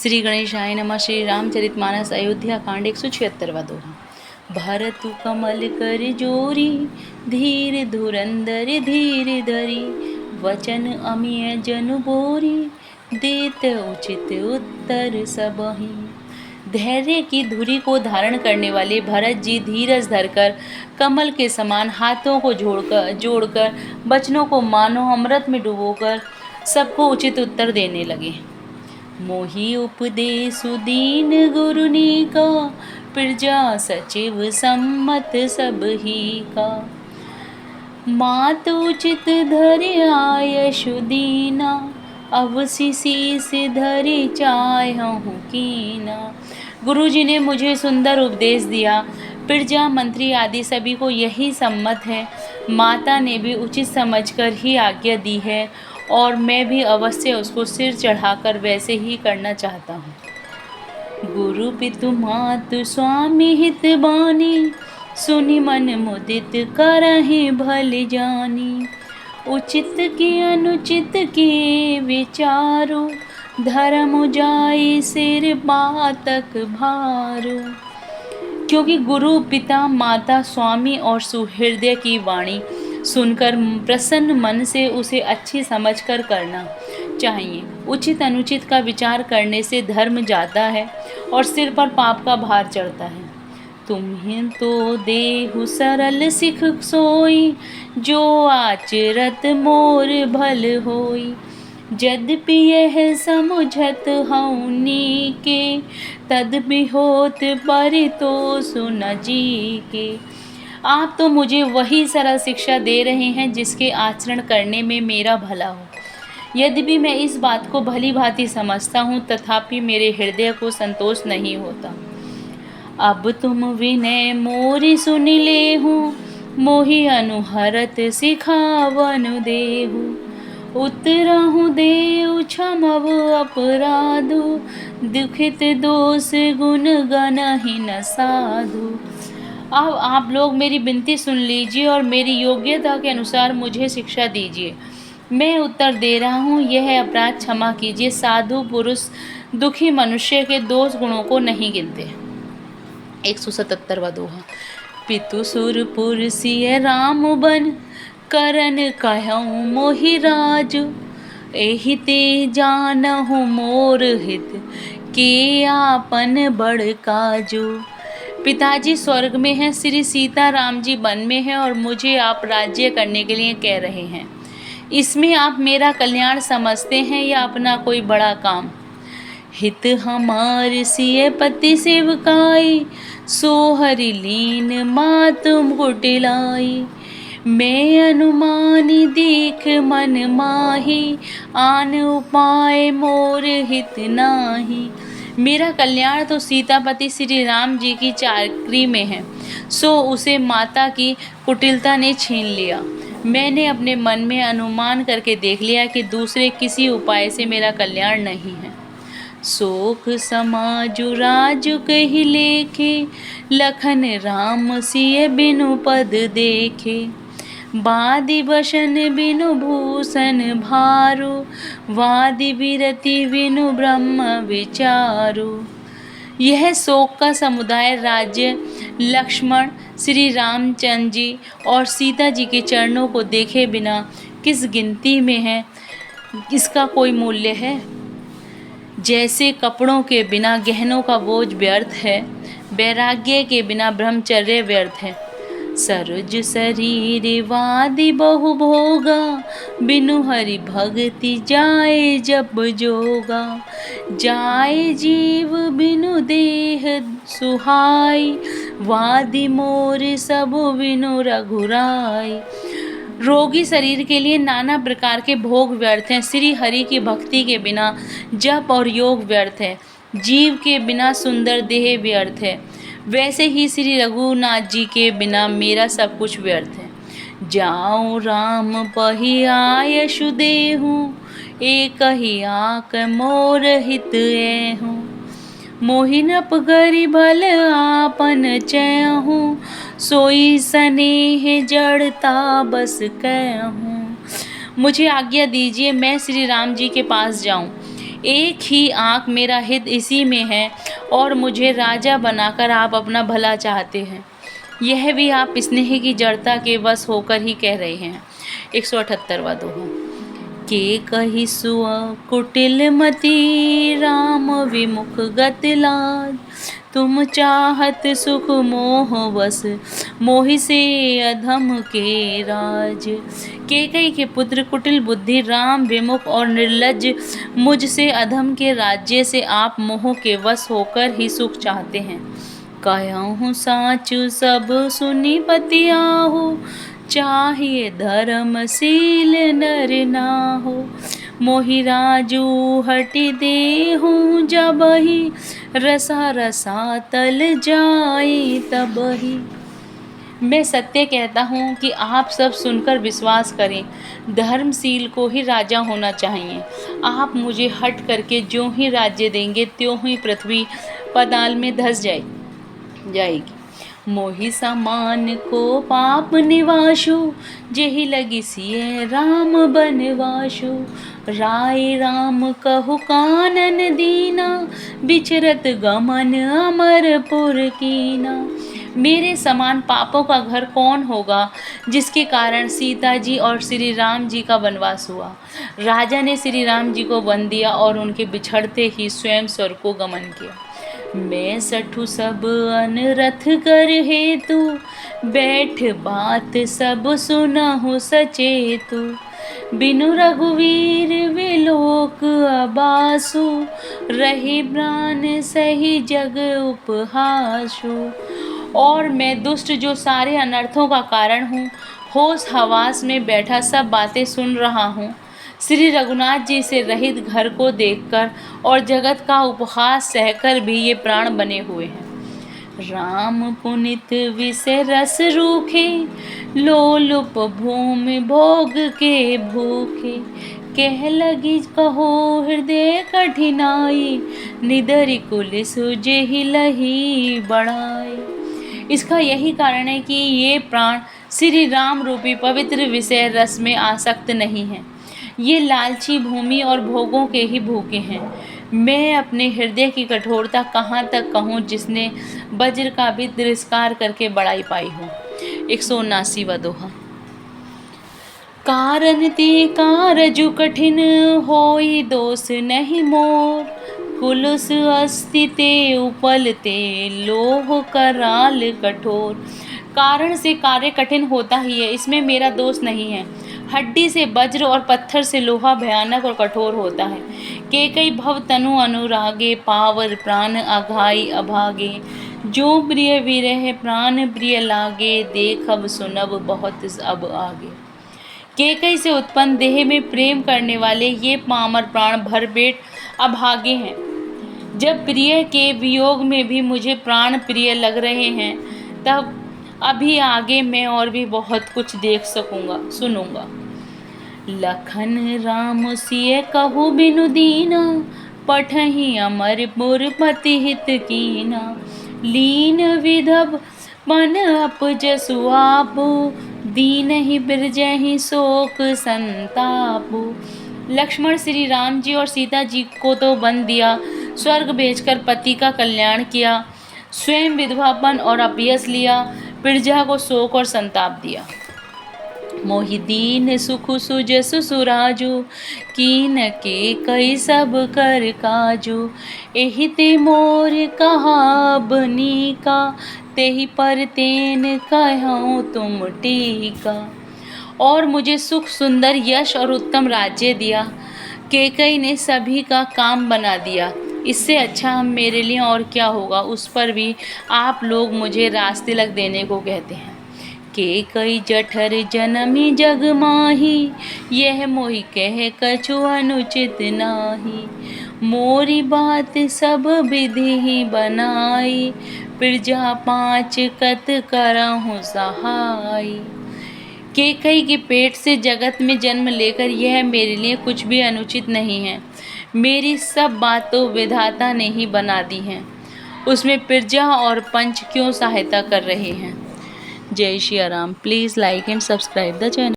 श्री गणेशाय नमः। श्री रामचरितमानस अयोध्या कांड 176वां दोहा। भरतु कमल कर जोरी, धीर धुरंदर धीर धरी, वचन अमिय जनु बोरी, देत उचित उत्तर सबहि। धैर्य की धुरी को धारण करने वाले भरत जी धीरज धरकर कमल के समान हाथों को जोड़कर वचनों को मानो अमृत में डुबोकर सबको उचित उत्तर देने लगे। मोहि उपदेशु दीन गुरुनी का, प्रजा सचिव सम्मत सब ही का। मात उचित धरि आयशु दीना, अवसि शीस धरि चाहहु कीना। गुरुजी ने मुझे सुंदर उपदेश दिया, प्रजा मंत्री आदि सभी को यही सम्मत है। माता ने भी उचित समझकर ही आज्ञा दी है और मैं भी अवश्य उसको सिर चढ़ाकर वैसे ही करना चाहता हूँ। गुरु पितु मातु स्वामी हित बानी, सुनि मन मुदित करहि भल जानी। उचित की अनुचित की विचारो, धर्म जाई सिर बातक भारो। क्योंकि गुरु पिता माता स्वामी और सुहृदय की वाणी सुनकर प्रसन्न मन से उसे अच्छी समझकर करना चाहिए। उचित अनुचित का विचार करने से धर्म जाता है और सिर पर पाप का भार चढ़ता है। तुम्हें तो देहु सरल सिख सोई, जो आचरत मोर भल होई। यद्यपि यह समुझत हऊँ नीके, तद्भी होत परितोष न जी के। आप तो मुझे वही सरल शिक्षा दे रहे हैं जिसके आचरण करने में मेरा भला हो। यद्यपि मैं इस बात को भली भांति समझता हूँ, तथापि मेरे हृदय को संतोष नहीं होता। अब तुम विनय मोरि सुनि लेहु, मोहि अनुहरत सिखावनु देहु। उतरहु देउ क्षमव अपराधु, दुखित दोष गुण गनहि न साधु। अब आप लोग मेरी विनती सुन लीजिए और मेरी योग्यता के अनुसार मुझे शिक्षा दीजिए। मैं उत्तर दे रहा हूँ, यह अपराध क्षमा कीजिए। साधु पुरुष दुखी मनुष्य के दोष गुणों को नहीं गिनते। 177वां दोहा। पितु सुरपुर सिय राम बन, करन कहऊँ मोहि राजु। एहि ते जानहु मोर हित, के आपन बड़ काजू। पिताजी स्वर्ग में हैं, श्री सीता राम जी वन में हैं और मुझे आप राज्य करने के लिए कह रहे हैं। इसमें आप मेरा कल्याण समझते हैं या अपना कोई बड़ा काम? हित हमार सिय पति सेवकाई, सो हरि लीन मातुम कुटिलाई। मैं अनुमानी देख मन माही, आन उपाय मोर हित नाही। मेरा कल्याण तो सीतापति श्री राम जी की चाकरी में है, सो उसे माता की कुटिलता ने छीन लिया। मैंने अपने मन में अनुमान करके देख लिया कि दूसरे किसी उपाय से मेरा कल्याण नहीं है। सोख समाजु राजु कहि लेखे, लखन राम सिय बिनु पद देखे। बादि बसन बिनु भूषण भारो, वादि विरति बिनु ब्रह्म विचारो। यह शोक का समुदाय राज्य लक्ष्मण श्री रामचंद्र जी और सीता जी के चरणों को देखे बिना किस गिनती में है, इसका कोई मूल्य है? जैसे कपड़ों के बिना गहनों का बोझ व्यर्थ है, वैराग्य के बिना ब्रह्मचर्य व्यर्थ है। सरोज शरीर वादि बहु भोगा, बिनु हरि भक्ति जाए जब जोगा। जाए जीव बिनु देह सुहाई, वादि मोर सब बिनु रघुराई। रोगी शरीर के लिए नाना प्रकार के भोग व्यर्थ हैं, श्री हरि की भक्ति के बिना जप और योग व्यर्थ है। जीव के बिना सुंदर देह व्यर्थ है, वैसे ही श्री रघुनाथ जी के बिना मेरा सब कुछ व्यर्थ है। जाऊँ राम पहि आयशु देहु, एक ही आक मोर हित एहु। मोहिनप गरि भल आपन चयहु, सोई स्नेह जड़ता बस कहूँ। मुझे आज्ञा दीजिए, मैं श्री राम जी के पास जाऊँ। एक ही आँख मेरा हित इसी में है, और मुझे राजा बनाकर आप अपना भला चाहते हैं। यह भी आप स्नेह की जड़ता के वश होकर ही कह रहे हैं। 178वां दोहा। के कही सुअ कुटिल मति, राम विमुख गति लाज। तुम चाहत सुख मोह वश, मोहि से अधम के राज। केकई के पुत्र कुटिल बुद्धि, राम विमुख और निर्लज्ज मुझसे अधम के राज्य से आप मोह के वश होकर ही सुख चाहते हैं। कहूँ साचु सब सुनी पति आहु, चाहिए धर्मशील नर नाहु। मोहि राजू हटि देहूँ जबहि, रसा रसा तल जाई तबहि। मैं सत्य कहता हूँ कि आप सब सुनकर विश्वास करें, धर्मशील को ही राजा होना चाहिए। आप मुझे हट करके ज्यों ही राज्य देंगे त्यों ही पृथ्वी पाताल में धंस जाएगी। मोहि समान को पाप निवासु, जेहि लगी सिय राम बनवासु। राय राम कहु कानन दीना, बिचरत गमन अमरपुर कीना। मेरे समान पापों का घर कौन होगा, जिसके कारण सीता जी और श्री राम जी का वनवास हुआ। राजा ने श्री राम जी को वन दिया और उनके बिछड़ते ही स्वयं स्वर्ग को गमन किया। मैं सठु सब अनरथ कर हेतु, बैठ बात सब सुनहु सचेतु। बिनु रघुवीर विलोक अबासु, रही प्राण सही जग उपहासु। और मैं दुष्ट जो सारे अनर्थों का कारण हूँ, होश हवास में बैठा सब बातें सुन रहा हूँ। श्री रघुनाथ जी से रहित घर को देखकर और जगत का उपहास सहकर भी ये प्राण बने हुए हैं। राम पुनित विषय रस रूखे, लोलुप भूमि भोग के भूखे। कह लगी कहो हृदय कठिनाई, निदरि कुल सुजेहि लही बढ़ाई। इसका यही कारण है कि ये प्राण श्री राम रूपी पवित्र विषय रस में आसक्त नहीं हैं। ये लालची भूमि और भोगों के ही भूखे हैं। मैं अपने हृदय की कठोरता कहाँ तक कहूँ, जिसने वज्र का भी तिरस्कार करके बड़ाई पाई हो। 179वां दोहा। कारण ते कारजु कठिन, होई दोष नहीं मोर। कुलुस अस्ति ते उपलते, लोह कराल कठोर। कारण से कार्य कठिन होता ही है, इसमें मेरा दोष नहीं है। हड्डी से वज्र और पत्थर से लोहा भयानक और कठोर होता है। केकई भव तनु अनुरागे, पावर प्राण अघाई अभागे। जो प्रिय विरह प्राण प्रिय लागे, देखब सुनब बहुत अब आगे। केकई से उत्पन्न देह में प्रेम करने वाले ये पामर प्राण भरपेट अभागे हैं। जब प्रिय के वियोग में भी मुझे प्राण प्रिय लग रहे हैं, तब अभी आगे मैं और भी बहुत कुछ देख सकूंगा, सुनूंगा। लखन राम सिय कहु बिनु दीना, पठहि अमरपुर पति हित कीना। लीन विधव मन अपजसु आपु, दीनहि बिरजहि शोक संतापु। लक्ष्मण श्री राम जी और सीता जी को तो वन दिया, स्वर्ग भेजकर पति का कल्याण किया, स्वयं विधवापन और अपयस लिया, प्रजा को शोक और संताप दिया। मोहि दीन सुख सुजसु सुराजु, कीन के कई सब कर काजु। एहि ते मोर कहाब नीका, तेहि पर तेन कहऊँ तुम टीका। और मुझे सुख सुंदर यश और उत्तम राज्य दिया। केकई ने सभी का काम बना दिया। इससे अच्छा मेरे लिए और क्या होगा। उस पर भी आप लोग मुझे रास तिलक देने को कहते हैं। केकई जठर जनमी जग माही, यह मोहि कह कछु अनुचित नाही। मोरी बात सब विधि ही बनाई, प्रजा पाँच कत करहु सहाई। केकई के पेट से जगत में जन्म लेकर यह मेरे लिए कुछ भी अनुचित नहीं है। मेरी सब बात तो विधाता ने ही बना दी हैं, उसमें प्रजा और पंच क्यों सहायता कर रहे हैं। जय Shri Ram. Please like and subscribe the channel.